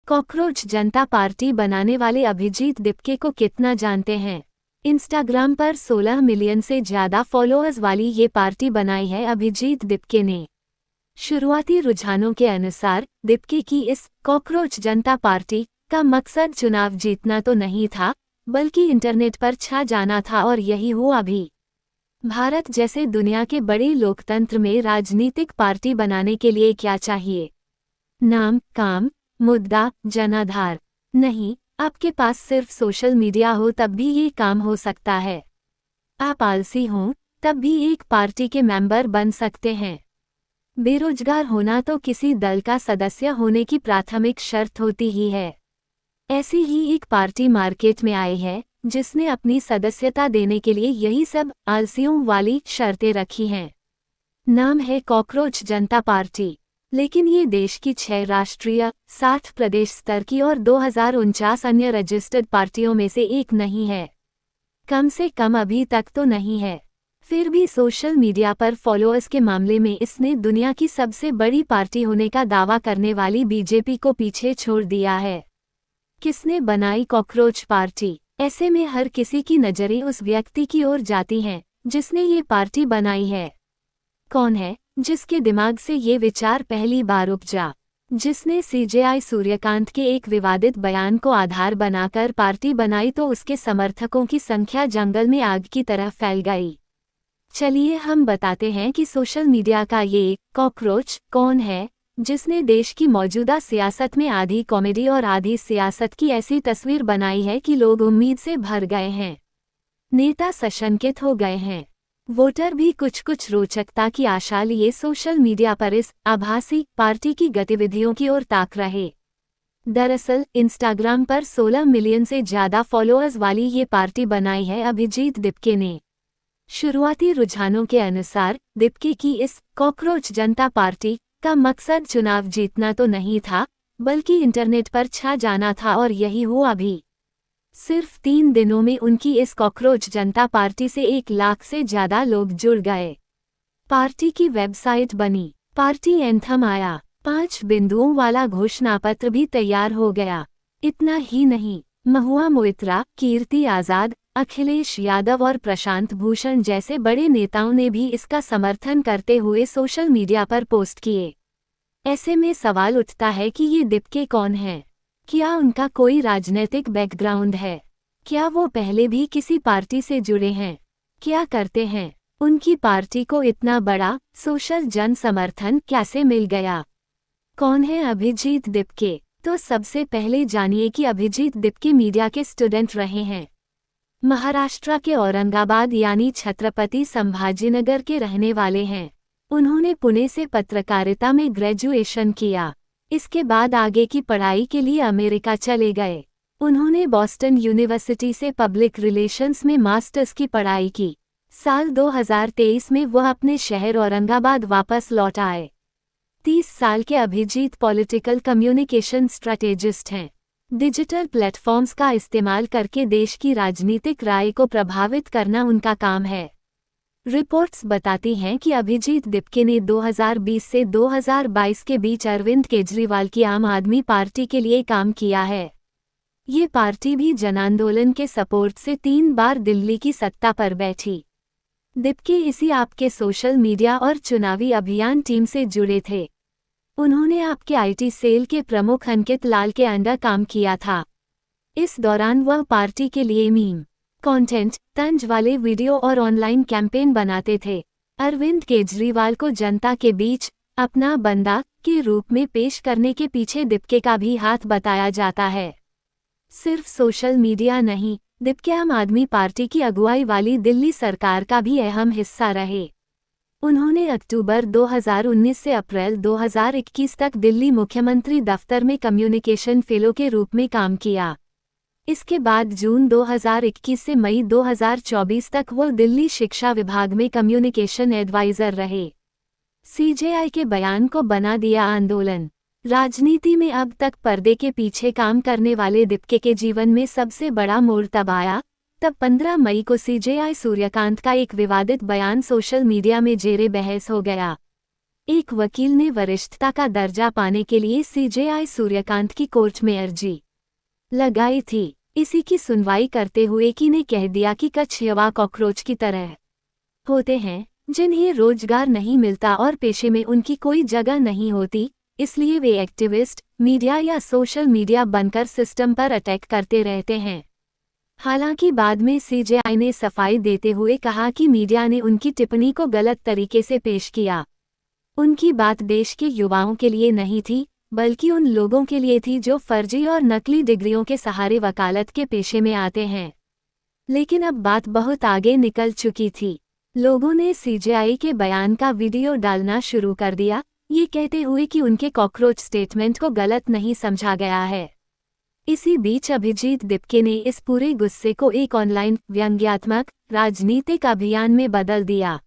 Cockroach जनता party बनाने वाले अभिजीत दिपके को कितना जानते हैं? इंस्टाग्राम पर 16 मिलियन से ज्यादा फॉलोअर्स वाली ये पार्टी बनाई है अभिजीत दिपके ने। शुरुआती रुझानों के अनुसार दिपके की इस कॉकरोच जनता पार्टी का मकसद चुनाव जीतना तो नहीं था, बल्कि इंटरनेट पर छा जाना था, और यही हुआ भी। भारत जैसे दुनिया के बड़े लोकतंत्र में राजनीतिक पार्टी बनाने के लिए क्या चाहिए? नाम, काम, मुद्दा, जनाधार। नहीं, आपके पास सिर्फ सोशल मीडिया हो तब भी ये काम हो सकता है। आप आलसी हों तब भी एक पार्टी के मेंबर बन सकते हैं। बेरोजगार होना तो किसी दल का सदस्य होने की प्राथमिक शर्त होती ही है। ऐसी ही एक पार्टी मार्केट में आई है जिसने अपनी सदस्यता देने के लिए यही सब आलसियों वाली शर्तें रखी हैं। नाम है कॉकरोच जनता पार्टी। लेकिन ये देश की 6 राष्ट्रीय, 60 प्रदेश स्तर की और 2049 अन्य रजिस्टर्ड पार्टियों में से एक नहीं है। कम से कम अभी तक तो नहीं है। फिर भी सोशल मीडिया पर फॉलोअर्स के मामले में इसने दुनिया की सबसे बड़ी पार्टी होने का दावा करने वाली बीजेपी को पीछे छोड़ दिया है। किसने बनाई कॉकरोच पार्टी? ऐसे में हर किसी की नज़रें उस व्यक्ति की ओर जाती हैं जिसने ये पार्टी बनाई है। कौन है जिसके दिमाग से ये विचार पहली बार उपजा? जिसने सीजेआई सूर्यकांत के एक विवादित बयान को आधार बनाकर पार्टी बनाई तो उसके समर्थकों की संख्या जंगल में आग की तरह फैल गई। चलिए हम बताते हैं कि सोशल मीडिया का ये कॉकरोच कौन है जिसने देश की मौजूदा सियासत में आधी कॉमेडी और आधी सियासत की ऐसी तस्वीर बनाई है कि लोग उम्मीद से भर गए हैं। नेता सशंकित हो गए हैं। वोटर भी कुछ रोचकता की आशा लिए सोशल मीडिया पर इस आभासी पार्टी की गतिविधियों की ओर ताक रहे। दरअसल इंस्टाग्राम पर 16 मिलियन से ज्यादा फॉलोअर्स वाली ये पार्टी बनाई है अभिजीत दिपके ने। शुरुआती रुझानों के अनुसार दिपके की इस कॉकरोच जनता पार्टी का मकसद चुनाव जीतना तो नहीं था, बल्कि इंटरनेट पर छा जाना था, और यही हुआ भी। सिर्फ 3 दिनों में उनकी इस कॉकरोच जनता पार्टी से 1 लाख से ज्यादा लोग जुड़ गए। पार्टी की वेबसाइट बनी, पार्टी एंथम आया, 5 बिंदुओं वाला घोषणापत्र भी तैयार हो गया। इतना ही नहीं, महुआ मोइत्रा, कीर्ति आजाद, अखिलेश यादव और प्रशांत भूषण जैसे बड़े नेताओं ने भी इसका समर्थन करते हुए सोशल मीडिया पर पोस्ट किए। ऐसे में सवाल उठता है कि ये दिपके कौन हैं? क्या उनका कोई राजनीतिक बैकग्राउंड है? क्या वो पहले भी किसी पार्टी से जुड़े हैं? क्या करते हैं? उनकी पार्टी को इतना बड़ा सोशल जन समर्थन कैसे मिल गया? कौन है अभिजीत दिपके? तो सबसे पहले जानिए कि अभिजीत दिपके मीडिया के स्टूडेंट रहे हैं। महाराष्ट्र के औरंगाबाद यानी छत्रपति संभाजीनगर के रहने वाले हैं। उन्होंने पुणे से पत्रकारिता में ग्रेजुएशन किया। इसके बाद आगे की पढ़ाई के लिए अमेरिका चले गए। उन्होंने बॉस्टन यूनिवर्सिटी से पब्लिक रिलेशंस में मास्टर्स की पढ़ाई की। साल 2023 में वह अपने शहर औरंगाबाद वापस लौट आए। 30 साल के अभिजीत पॉलिटिकल कम्युनिकेशन स्ट्रैटेजिस्ट हैं। डिजिटल प्लेटफॉर्म्स का इस्तेमाल करके देश की राजनीतिक राय को प्रभावित करना उनका काम है। रिपोर्ट्स बताती हैं कि अभिजीत दिपके ने 2020 से 2022 के बीच अरविंद केजरीवाल की आम आदमी पार्टी के लिए काम किया है। ये पार्टी भी जनांदोलन के सपोर्ट से 3 बार दिल्ली की सत्ता पर बैठी। दिपके इसी आपके सोशल मीडिया और चुनावी अभियान टीम से जुड़े थे। उन्होंने आपके आईटी सेल के प्रमुख अंकित लाल के अंडर काम किया था। इस दौरान वह पार्टी के लिए मीम, कंटेंट, तंज वाले वीडियो और ऑनलाइन कैंपेन बनाते थे। अरविंद केजरीवाल को जनता के बीच अपना बंदा के रूप में पेश करने के पीछे दिपके का भी हाथ बताया जाता है। सिर्फ सोशल मीडिया नहीं, दिपके आम आदमी पार्टी की अगुवाई वाली दिल्ली सरकार का भी अहम हिस्सा रहे। उन्होंने अक्टूबर 2019 से अप्रैल 2021 तक दिल्ली मुख्यमंत्री दफ्तर में कम्युनिकेशन फेलो के रूप में काम किया। इसके बाद जून 2021 से मई 2024 तक वो दिल्ली शिक्षा विभाग में कम्युनिकेशन एडवाइजर रहे। सीजेआई के बयान को बना दिया आंदोलन। राजनीति में अब तक पर्दे के पीछे काम करने वाले दिपके के जीवन में सबसे बड़ा मोड़ तब आया तब 15 मई को सीजेआई सूर्यकांत का एक विवादित बयान सोशल मीडिया में जेरे बहस हो गया। एक वकील ने वरिष्ठता का दर्जा पाने के लिए सीजेआई सूर्यकांत की कोर्ट में अर्जी लगाई थी। इसी की सुनवाई करते हुए की ने कह दिया कि कछुआ कॉकरोच की तरह होते हैं, जिन्हें रोजगार नहीं मिलता और पेशे में उनकी कोई जगह नहीं होती, इसलिए वे एक्टिविस्ट, मीडिया या सोशल मीडिया बनकर सिस्टम पर अटैक करते रहते हैं। हालांकि बाद में सीजेआई ने सफाई देते हुए कहा कि मीडिया ने उनकी टिप्पणी को गलत तरीके से पेश किया। उनकी बात देश के युवाओं के लिए नहीं थी, बल्कि उन लोगों के लिए थी जो फर्जी और नकली डिग्रियों के सहारे वकालत के पेशे में आते हैं। लेकिन अब बात बहुत आगे निकल चुकी थी। लोगों ने सीजेआई के बयान का वीडियो डालना शुरू कर दिया, ये कहते हुए कि उनके कॉकरोच स्टेटमेंट को गलत नहीं समझा गया है। इसी बीच अभिजीत दिपके ने इस पूरे गुस्से को एक ऑनलाइन व्यंग्यात्मक राजनीतिक अभियान में बदल दिया।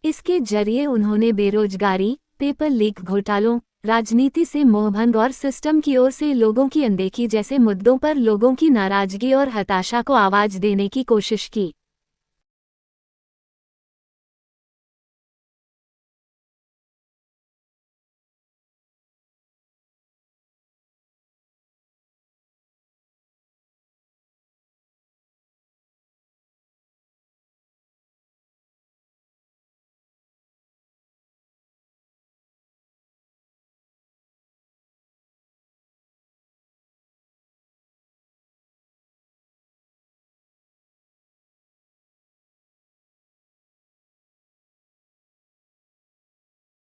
इसके जरिए उन्होंने बेरोजगारी, पेपर लीक घोटालों, राजनीति से मोहभंग और सिस्टम की ओर से लोगों की अनदेखी जैसे मुद्दों पर लोगों की नाराजगी और हताशा को आवाज देने की कोशिश की।